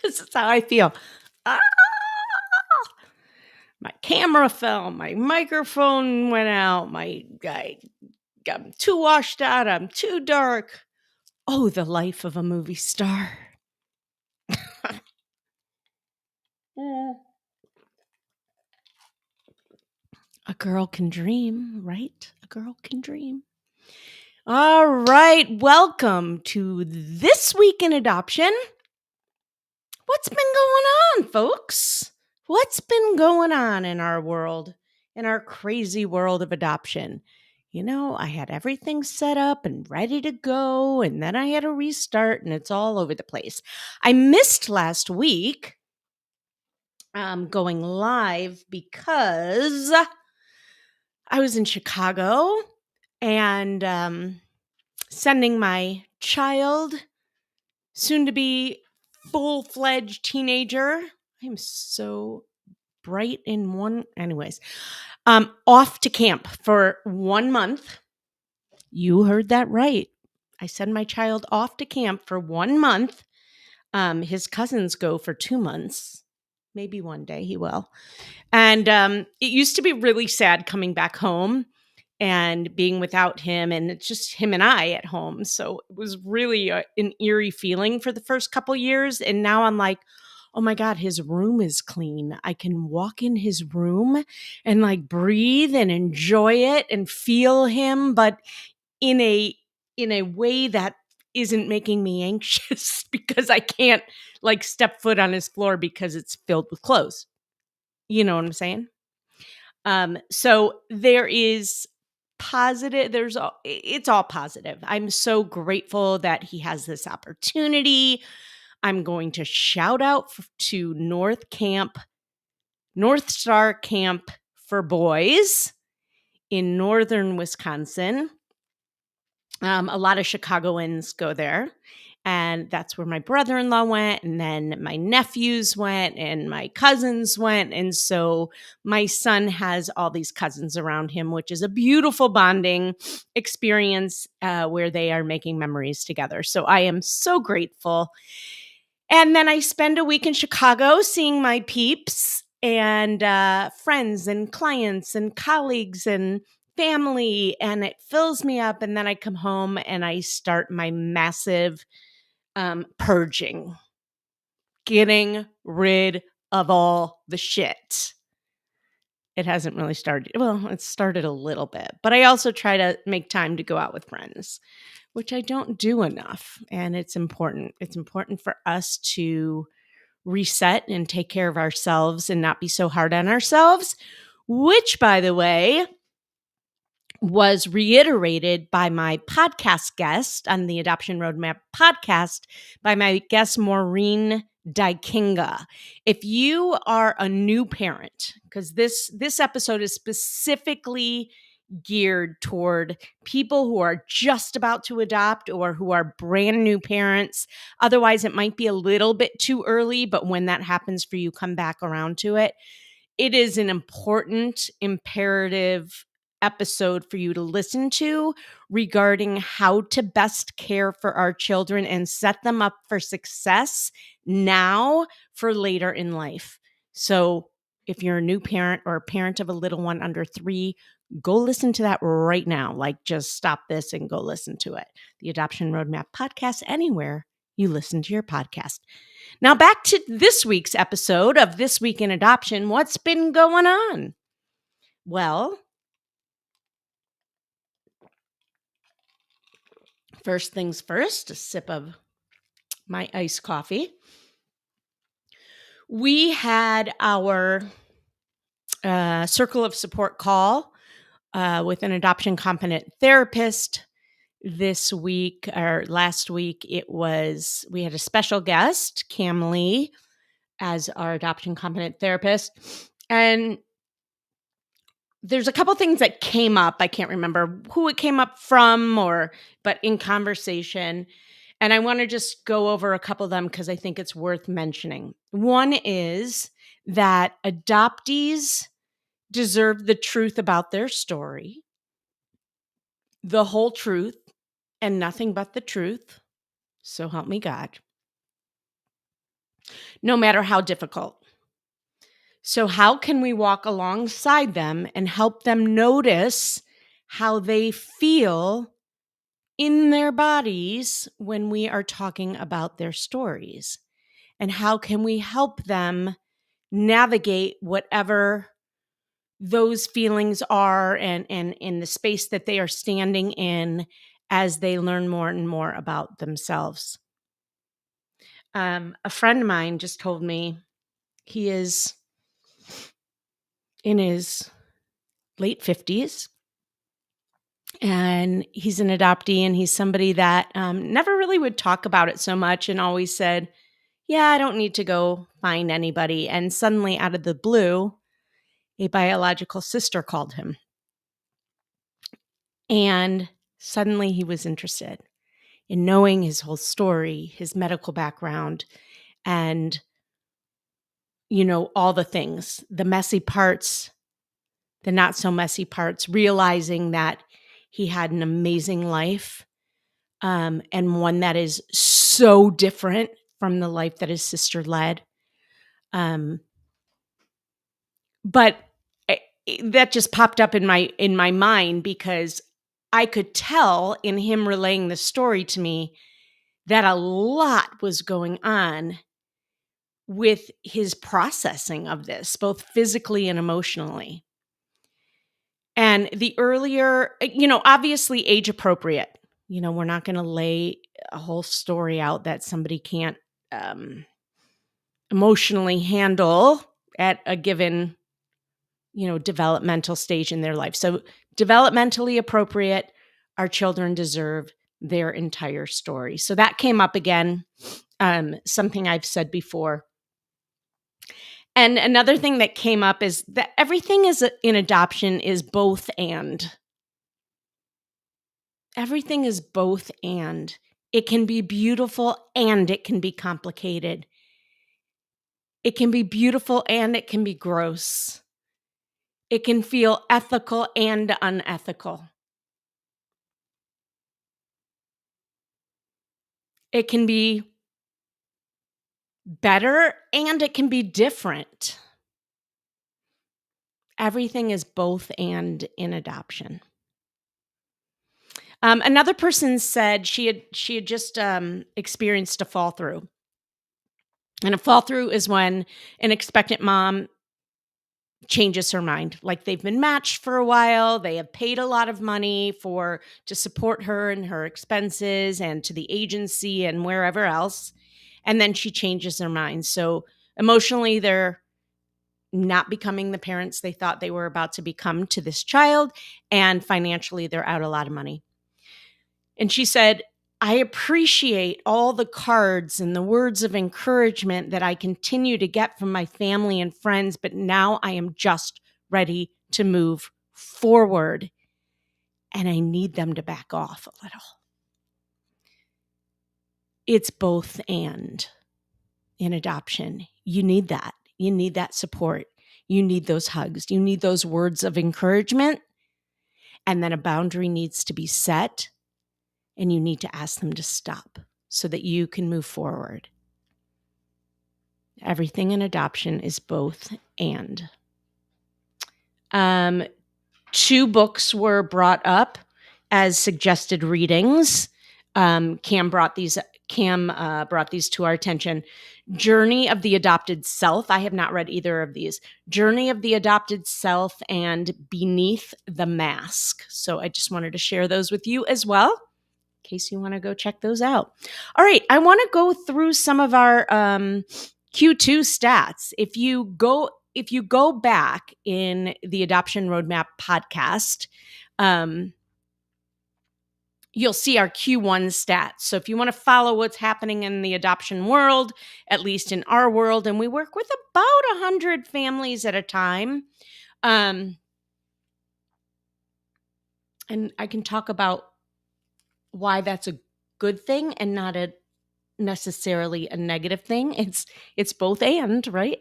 This is how I feel. Ah! My camera fell, my microphone went out, I'm too washed out, I'm too dark. Oh, the life of a movie star. Yeah. A girl can dream, right? A girl can dream. All right, welcome to This Week in Adoption. What's been going on, folks? What's been going on in our world, in our crazy world of adoption? You know, I had everything set up and ready to go, and then I had to restart, and it's all over the place. I missed last week going live because I was in Chicago and sending my child, soon to be full-fledged teenager. I'm so bright in one. Anyways, off to camp for 1 month. You heard that right. I send my child off to camp for 1 month. His cousins go for 2 months. Maybe one day he will. And it used to be really sad coming back home and being without him, and it's just him and I at home. So it was really an eerie feeling for the first couple years. And now I'm like, oh my God, his room is clean. I can walk in his room and like breathe and enjoy it and feel him, but in a way that isn't making me anxious because I can't like step foot on his floor because it's filled with clothes. You know what I'm saying? So there is positive, it's all positive. I'm so grateful that he has this opportunity. I'm going to shout out to North Star Camp for Boys in northern Wisconsin. A lot of Chicagoans go there. And that's where my brother-in-law went. And then my nephews went and my cousins went. And so my son has all these cousins around him, which is a beautiful bonding experience where they are making memories together. So I am so grateful. And then I spend a week in Chicago seeing my peeps and friends and clients and colleagues and family, and it fills me up. And then I come home and I start my massive purging, getting rid of all the shit. It hasn't really started. Well, it started a little bit, but I also try to make time to go out with friends, which I don't do enough. And it's important. It's important for us to reset and take care of ourselves and not be so hard on ourselves, which, by the way, was reiterated by my podcast guest on the Adoption Roadmap podcast by my guest, Maureen Dykinga. If you are a new parent, because this episode is specifically geared toward people who are just about to adopt or who are brand new parents. Otherwise, it might be a little bit too early, but when that happens for you, come back around to it. It is an important, imperative episode for you to listen to regarding how to best care for our children and set them up for success now for later in life. So if you're a new parent or a parent of a little one under 3, go listen to that right now. Like, just stop this and go listen to it. The Adoption Roadmap podcast, anywhere you listen to your podcast. Now back to this week's episode of This Week in Adoption. What's been going on? Well, first things first, a sip of my iced coffee. We had our circle of support call with an adoption competent therapist this week, or last week. We had a special guest, Cam Lee, as our adoption competent therapist. And there's a couple things that came up. I can't remember who it came up from but in conversation. And I want to just go over a couple of them because I think it's worth mentioning. One is that adoptees deserve the truth about their story, the whole truth, and nothing but the truth. So help me God. no matter how difficult. So, how can we walk alongside them and help them notice how they feel in their bodies when we are talking about their stories? And how can we help them navigate whatever those feelings are and in the space that they are standing in as they learn more and more about themselves? A friend of mine just told me he is in his late 50s and he's an adoptee, and he's somebody that never really would talk about it so much and always said, yeah, I don't need to go find anybody. And suddenly, out of the blue, a biological sister called him. And suddenly he was interested in knowing his whole story, his medical background, and, all the things, the messy parts, the not so messy parts, realizing that he had an amazing life, and one that is so different from the life that his sister led. Um, but that just popped up in my mind because I could tell in him relaying the story to me that a lot was going on with his processing of this, both physically and emotionally. And the earlier, obviously age appropriate. We're not going to lay a whole story out that somebody can't um, emotionally handle at a given, developmental stage in their life. So, developmentally appropriate, our children deserve their entire story. So, that came up again, something I've said before. And another thing that came up is that everything in adoption is both and. Everything is both and. It can be beautiful and it can be complicated. It can be beautiful and it can be gross. It can feel ethical and unethical. It can be better and it can be different. Everything is both and in adoption. Another person said she had just experienced a fall through. And a fall through is when an expectant mom changes her mind. Like they've been matched for a while, they have paid a lot of money to support her and her expenses and to the agency and wherever else, and then she changes their mind. So emotionally they're not becoming the parents they thought they were about to become to this child, and financially they're out a lot of money. And she said, I appreciate all the cards and the words of encouragement that I continue to get from my family and friends, but now I am just ready to move forward. And I need them to back off a little. It's both and in adoption. You need that. You need that support. You need those hugs. You need those words of encouragement. And then a boundary needs to be set. And you need to ask them to stop so that you can move forward. Everything in adoption is both and. 2 books were brought up as suggested readings. Cam brought these to our attention. Journey of the Adopted Self. I have not read either of these. Journey of the Adopted Self and Beneath the Mask. So I just wanted to share those with you as well, in case you want to go check those out. All right, I want to go through some of our Q2 stats. If you go back in the Adoption Roadmap podcast, you'll see our Q1 stats. So if you want to follow what's happening in the adoption world, at least in our world, and we work with about 100 families at a time, and I can talk about why that's a good thing and not necessarily a negative thing. It's both and, right?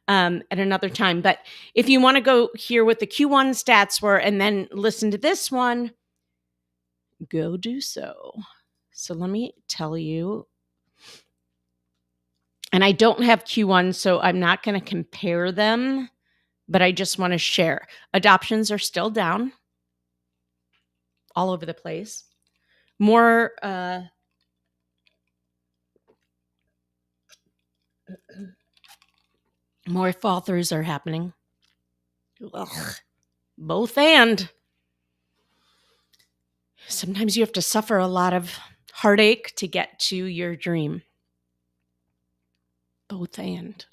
At another time. But if you want to go hear what the Q1 stats were and then listen to this one, go do so. So let me tell you. And I don't have Q1, so I'm not going to compare them, but I just want to share. Adoptions are still down all over the place. More fall throughs are happening. Ugh. Both and. Sometimes you have to suffer a lot of heartache to get to your dream. Both and.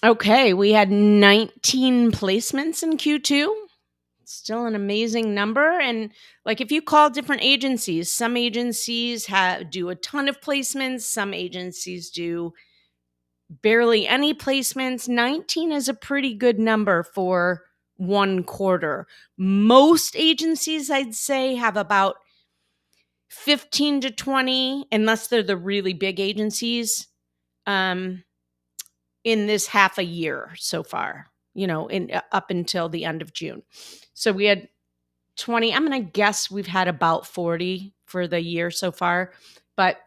Okay, we had 19 placements in Q2. Still an amazing number. And like if you call different agencies, some agencies do a ton of placements, some agencies do barely any placements. 19 is a pretty good number for one quarter. Most agencies, I'd say, have about 15 to 20, unless they're the really big agencies, in this half a year so far, up until the end of June. So we had 20. I'm going to guess we've had about 40 for the year so far, but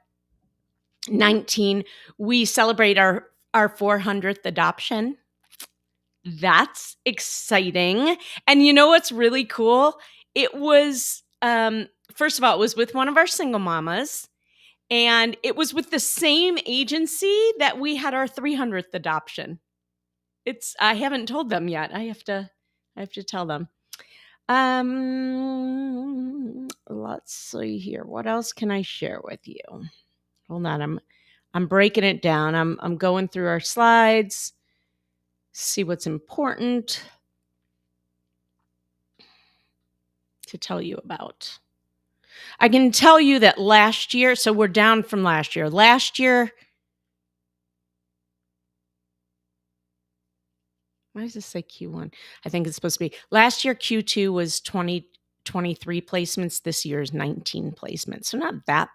19. We celebrate our 400th adoption. That's exciting. And you know what's really cool? It was, first of all, it was with one of our single mamas, and it was with the same agency that we had our 300th adoption. I haven't told them yet. I have to tell them. Let's see here. What else can I share with you? Hold on. I'm breaking it down. I'm going through our slides. See what's important to tell you about. I can tell you that last year, so we're down from last year. Last year, why does this say Q1? I think it's supposed to be. Last year, Q2 was 23 placements. This year is 19 placements. So not that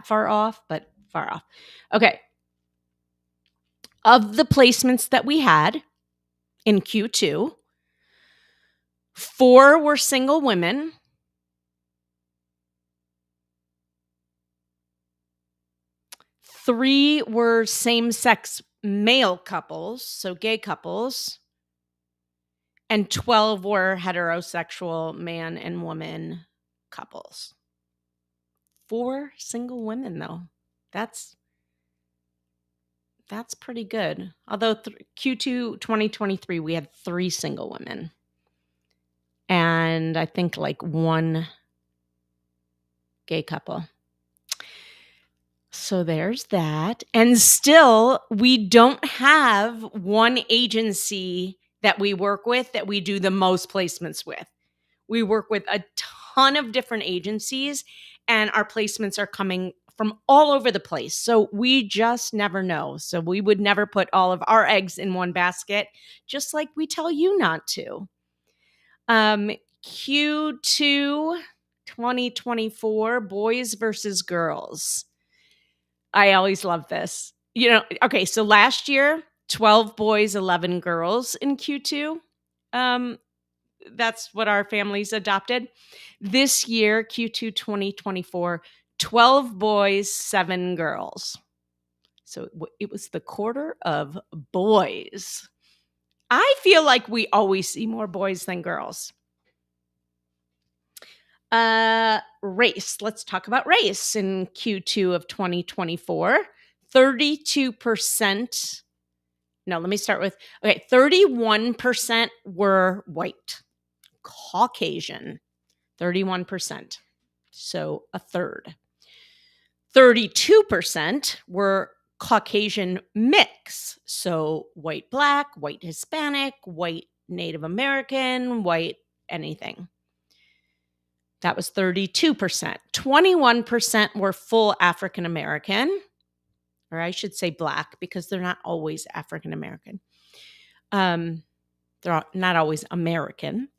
far off, but far off. Okay. Of the placements that we had in Q2, 4 were single women. 3 were same-sex male couples, so gay couples. And 12 were heterosexual man and woman couples. 4 single women, though. That's pretty good. Although Q2 2023, we had 3 single women. And I think like 1 gay couple. So there's that. And still, we don't have one agency that we work with that we do the most placements with. We work with a ton of different agencies, and our placements are coming from all over the place. So we just never know. So we would never put all of our eggs in one basket, just like we tell you not to. Q2 2024, boys versus girls. I always love this. Okay, so last year, 12 boys, 11 girls in Q2. That's what our families adopted. This year, Q2 2024, 12 boys, 7 girls. So it was the quarter of boys. I feel like we always see more boys than girls. Race. Let's talk about race in Q2 of 2024. 32%. No, let me start with, 31% were white. Caucasian, 31%. So a third. 32% were Caucasian mix. So white, black, white, Hispanic, white, Native American, white, anything. That was 32%. 21% were full African American, or I should say black, because they're not always African American. They're not always American.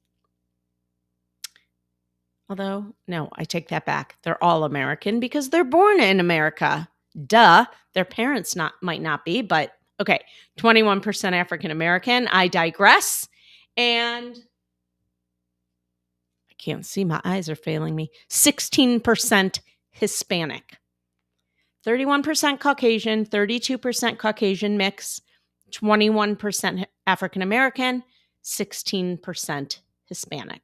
Although, no, I take that back. They're all American because they're born in America. Duh. Their parents might not be, but okay. 21% African American. I digress. And I can't see. My eyes are failing me. 16% Hispanic. 31% Caucasian, 32% Caucasian mix, 21% African American, 16% Hispanic.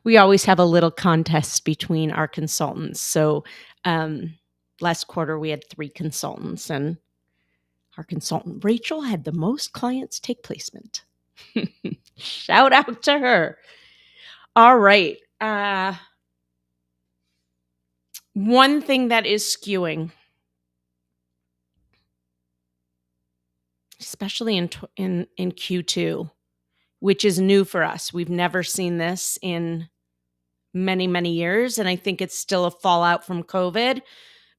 We always have a little contest between our consultants. So last quarter we had 3 consultants, and our consultant Rachel had the most clients take placement. Shout out to her. All right. One thing that is skewing, especially in Q2, which is new for us. We've never seen this in many, many years, and I think it's still a fallout from COVID,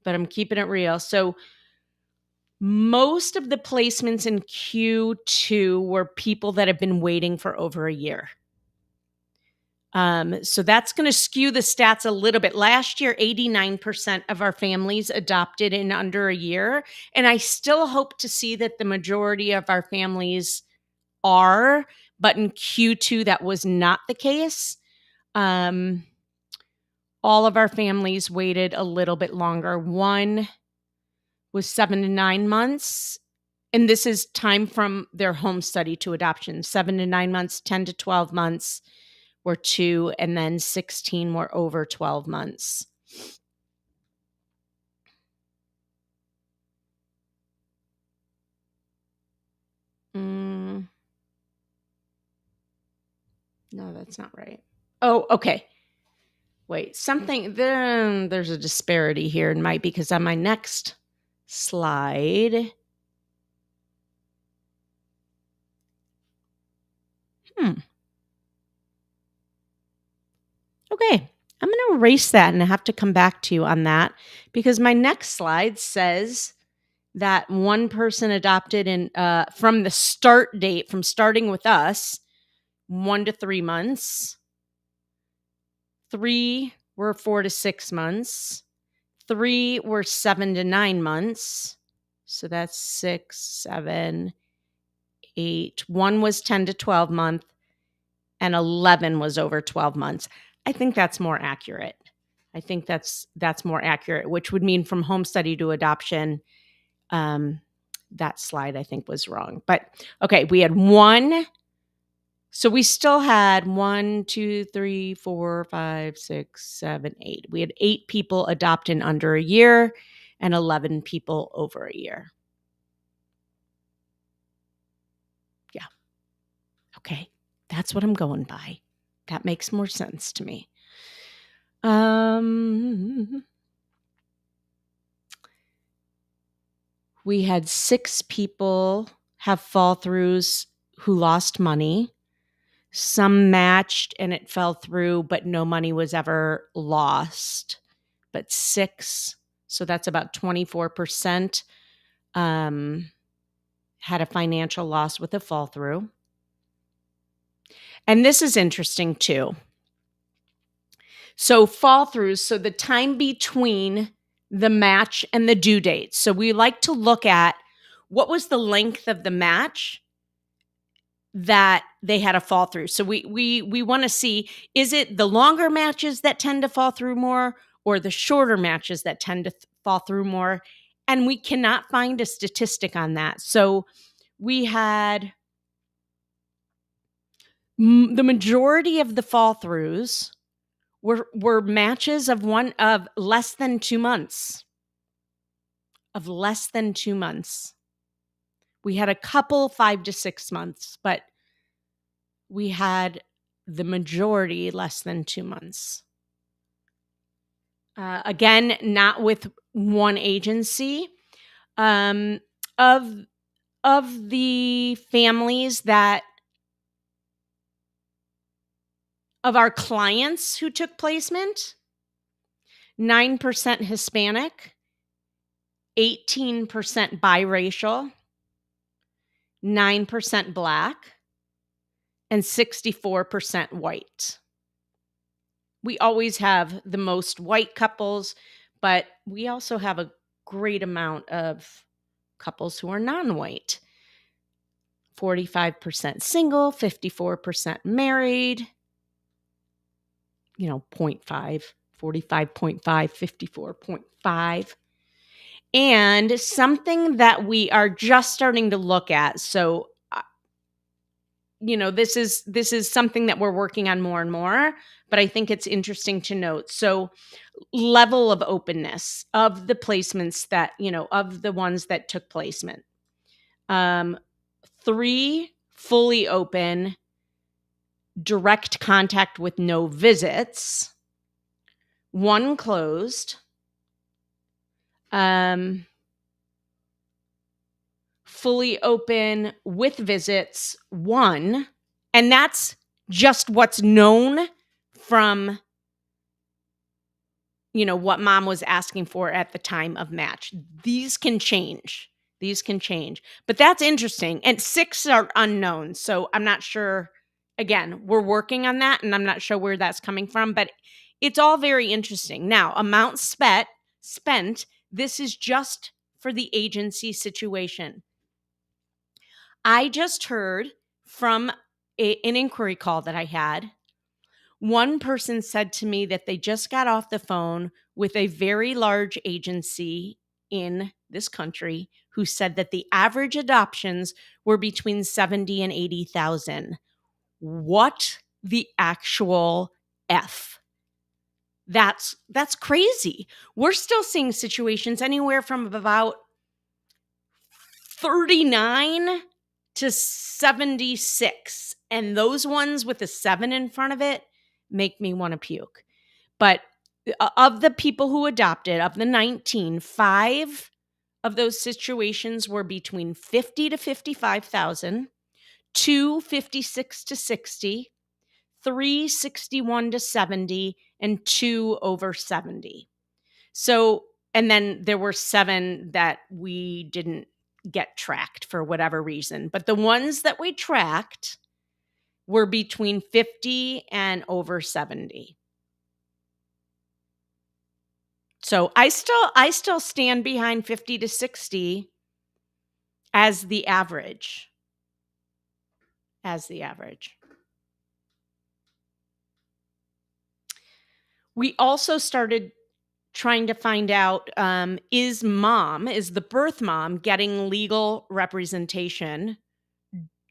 but I'm keeping it real. So most of the placements in Q2 were people that have been waiting for over a year. So that's going to skew the stats a little bit. Last year, 89% of our families adopted in under a year. And I still hope to see that the majority of our families are, but in Q2, that was not the case. All of our families waited a little bit longer. One was 7 to 9 months. And this is time from their home study to adoption. 7 to 9 months, 10 to 12 months were 2, and then 16 were over 12 months. No, that's not right. Oh, okay. Wait, then there's a disparity here. It might be because on my next slide. Okay, I'm going to erase that and I have to come back to you on that because my next slide says that one person adopted in from the start date, from starting with us, 1 to 3 months. 3 were 4 to 6 months. 3 were 7 to 9 months. So that's 6, 7, 8. 1 was 10 to 12 months, and 11 was over 12 months. I think that's more accurate. That's more accurate, which would mean from home study to adoption. That slide I think was wrong. But okay, we had 1. So we still had 1, 2, 3, 4, 5, 6, 7, 8. We had 8 people adopt in under a year and 11 people over a year. Yeah. Okay. That's what I'm going by. That makes more sense to me. We had 6 people have fall throughs who lost money. Some matched and it fell through, but no money was ever lost. But 6, so that's about 24%, had a financial loss with a fall through. And this is interesting too. So fall throughs, so the time between the match and the due date. So we like to look at what was the length of the match that they had a fall through. So we want to see, is it the longer matches that tend to fall through more or the shorter matches that tend to fall through more? And we cannot find a statistic on that. So we had the majority of the fall throughs were matches of less than 2 months. Of less than 2 months. We had a couple 5 to 6 months, but we had the majority less than 2 months. Again, not with one agency. Of the families of our clients who took placement, 9% Hispanic, 18% biracial, 9% Black, and 64% white. We always have the most white couples, but we also have a great amount of couples who are non-white. 45% single, 54% married, 0.5, 45.5, 54.5. And something that we are just starting to look at. So, this is something that we're working on more and more, but I think it's interesting to note. So, level of openness of the placements that, of the ones that took placement. 3 fully open, direct contact with no visits. 1 closed. Fully open with visits, 1. And that's just what's known from, what mom was asking for at the time of match. These can change. But that's interesting. And 6 are unknown. So I'm not sure. Again, we're working on that, and I'm not sure where that's coming from, but it's all very interesting. Now, amount spent, this is just for the agency situation. I just heard from an inquiry call that I had. One person said to me that they just got off the phone with a very large agency in this country who said that the average adoptions were between 70 and 80,000. What the actual F? That's crazy. We're still seeing situations anywhere from about 39 to 76. And those ones with a 7 in front of it make me want to puke. But of the people who adopted, of the 19, 5 of those situations were between 50 to 55,000, 2 56 to 60, 3 61 to 70, and 2 over 70. So, and then there were 7 that we didn't get tracked for whatever reason. But the ones that we tracked were between 50 and over 70. So I still stand behind 50 to 60 as the average. We also started trying to find out, is the birth mom getting legal representation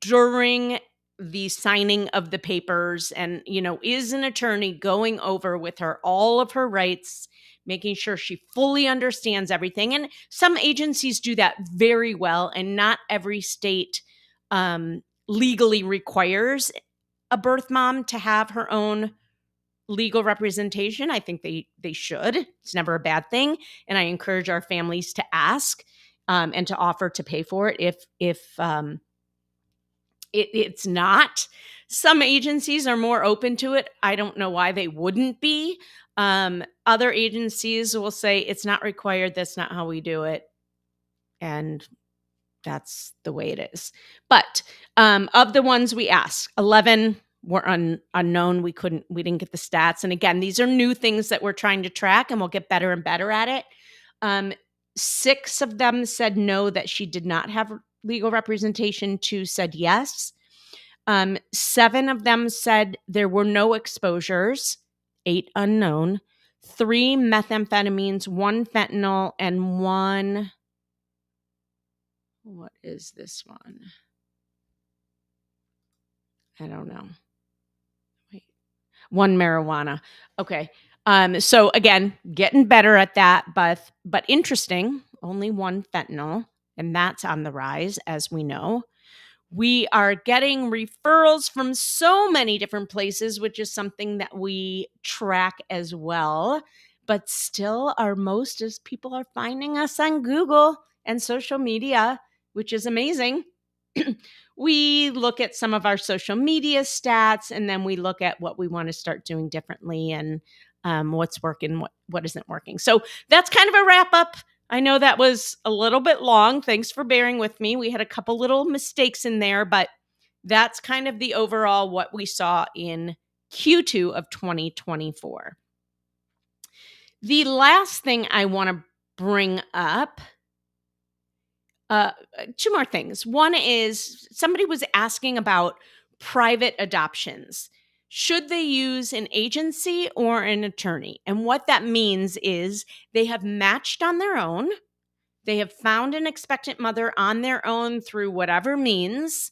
during the signing of the papers? And, is an attorney going over with her all of her rights, making sure she fully understands everything? And some agencies do that very well, and not every state legally requires a birth mom to have her own legal representation. I think they should. It's never a bad thing. And I encourage our families to ask and to offer to pay for it if it's not. Some agencies are more open to it. I don't know why they wouldn't be. Other agencies will say it's not required. That's not how we do it. And that's the way it is. But of the ones we asked, 11 were unknown. We didn't get the stats. And again, these are new things that we're trying to track, and we'll get better and better at it. 6 of them said no, that she did not have legal representation. 2 said yes. 7 of them said there were no exposures. 8 unknown. 3 methamphetamines, 1 fentanyl, and 1... what is this one? I don't know. Wait. 1 marijuana. Okay. So again, getting better at that, but interesting. Only 1 fentanyl, and that's on the rise, as we know. We are getting referrals from so many different places, which is something that we track as well. But still, most is people are finding us on Google and social media, which is amazing. We look at some of our social media stats, and then we look at what we want to start doing differently, and what's working, what isn't working. So that's kind of a wrap up. I know that was a little bit long. Thanks for bearing with me. We had a couple little mistakes in there, but that's kind of the overall what we saw in Q2 of 2024. The last thing I want to bring up Two more things. One is somebody was asking about private adoptions. Should they use an agency or an attorney? And what that means is they have matched on their own. They have found an expectant mother on their own through whatever means.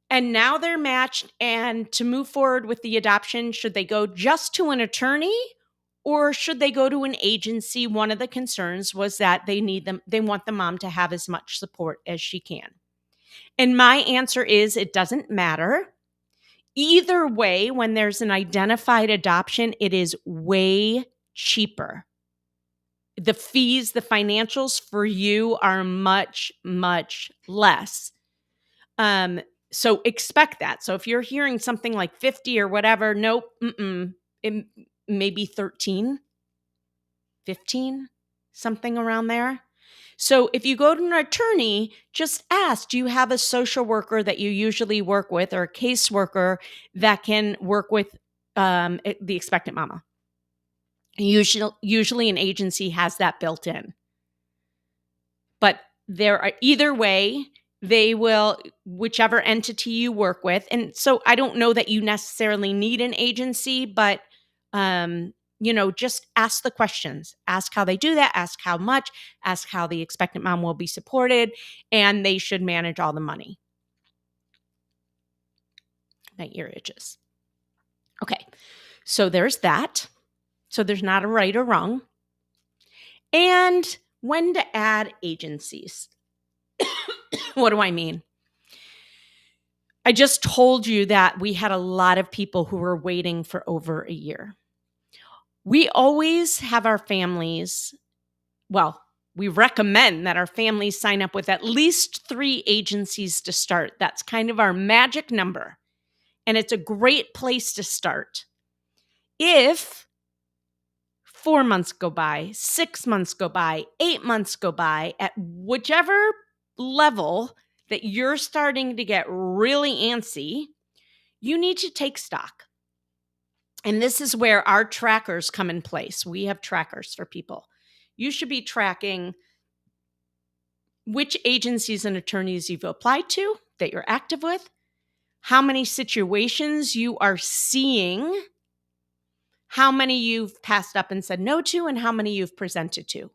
And now they're matched. And to move forward with the adoption, should they go just to an attorney or should they go to an agency? One of the concerns was that they want the mom to have as much support as she can. And my answer is it doesn't matter. Either way, when there's an identified adoption, it is way cheaper. The fees, the financials for you are much, much less. So expect that. So if you're hearing something like 50 or whatever, nope, it may be 13, 15, something around there. So if you go to an attorney, just ask, do you have a social worker that you usually work with or a caseworker that can work with the expectant mama? Usually an agency has that built in. But either way, they will, whichever entity you work with. And so I don't know that you necessarily need an agency, but just ask the questions. Ask how they do that. Ask how much. Ask how the expectant mom will be supported, and they should manage all the money. My ear itches. Okay, so there's that. So there's not a right or wrong. And when to add agencies. What do I mean? I just told you that we had a lot of people who were waiting for over a year. We always have our families, we recommend that our families sign up with at least 3 agencies to start. That's kind of our magic number. And it's a great place to start. If 4 months go by, 6 months go by, 8 months go by, at whichever level that you're starting to get really antsy, you need to take stock. And this is where our trackers come in place. We have trackers for people. You should be tracking which agencies and attorneys you've applied to, that you're active with, how many situations you are seeing, how many you've passed up and said no to, and how many you've presented to.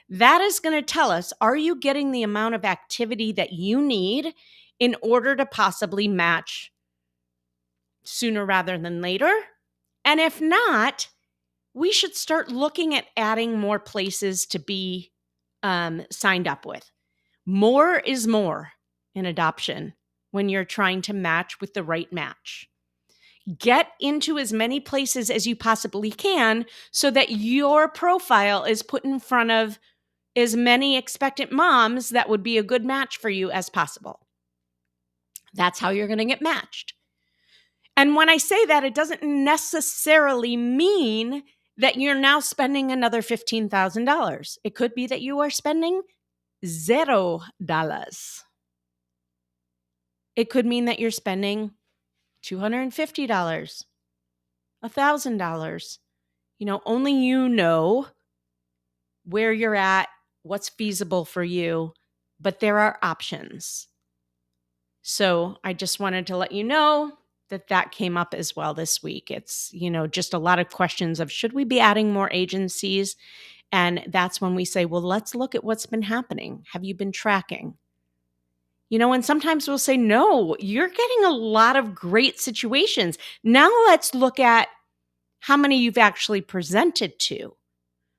That is going to tell us, are you getting the amount of activity that you need in order to possibly match sooner rather than later? And if not, we should start looking at adding more places to be signed up with. More is more in adoption when you're trying to match with the right match. Get into as many places as you possibly can so that your profile is put in front of as many expectant moms that would be a good match for you as possible. That's how you're going to get matched. And when I say that, it doesn't necessarily mean that you're now spending another $15,000. It could be that you are spending $0. It could mean that you're spending $250, $1,000. Only you know where you're at, what's feasible for you, but there are options. So I just wanted to let you know that came up as well this week. It's, just a lot of questions of should we be adding more agencies? And that's when we say, well, let's look at what's been happening. Have you been tracking? And sometimes we'll say, no, you're getting a lot of great situations. Now let's look at how many you've actually presented to.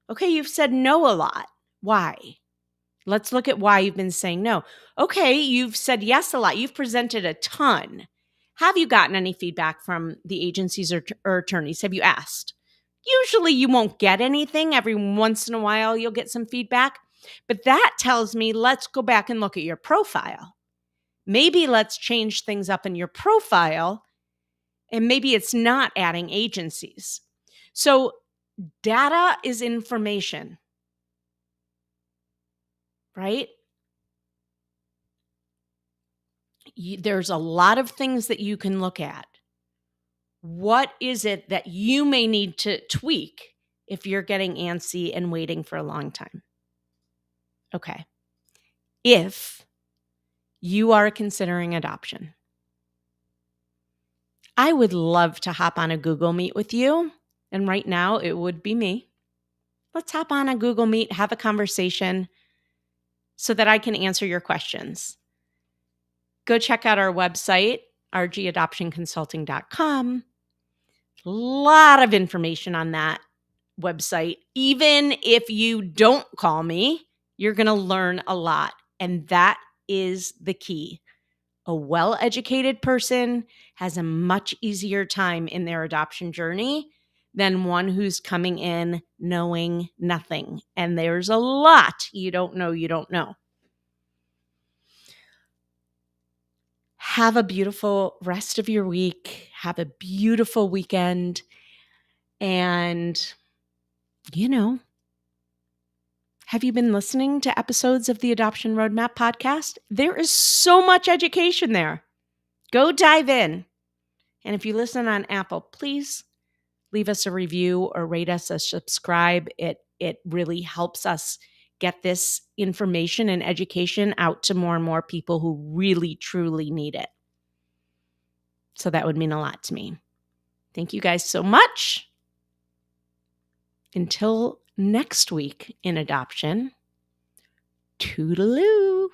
Okay, you've said no a lot. Why? Let's look at why you've been saying no. Okay, you've said yes a lot. You've presented a ton. Have you gotten any feedback from the agencies or attorneys? Have you asked? Usually you won't get anything. Every once in a while you'll get some feedback. But that tells me let's go back and look at your profile. Maybe let's change things up in your profile, and maybe it's not adding agencies. So data is information, right? There's a lot of things that you can look at. What is it that you may need to tweak if you're getting antsy and waiting for a long time? Okay. if you are considering adoption. I would love to hop on a Google Meet with you. And right now, it would be me. Let's hop on a Google Meet, have a conversation so that I can answer your questions. Go check out our website, rgadoptionconsulting.com. A lot of information on that website. Even if you don't call me, you're going to learn a lot. And that is the key. A well-educated person has a much easier time in their adoption journey than one who's coming in knowing nothing. And there's a lot you don't know. Have a beautiful rest of your week. Have a beautiful weekend. And, have you been listening to episodes of the Adoption Roadmap podcast? There is so much education there. Go dive in. And if you listen on Apple, please leave us a review or rate us a subscribe. It really helps us get this information and education out to more and more people who really, truly need it. So that would mean a lot to me. Thank you guys so much. Until next week in adoption, toodaloo.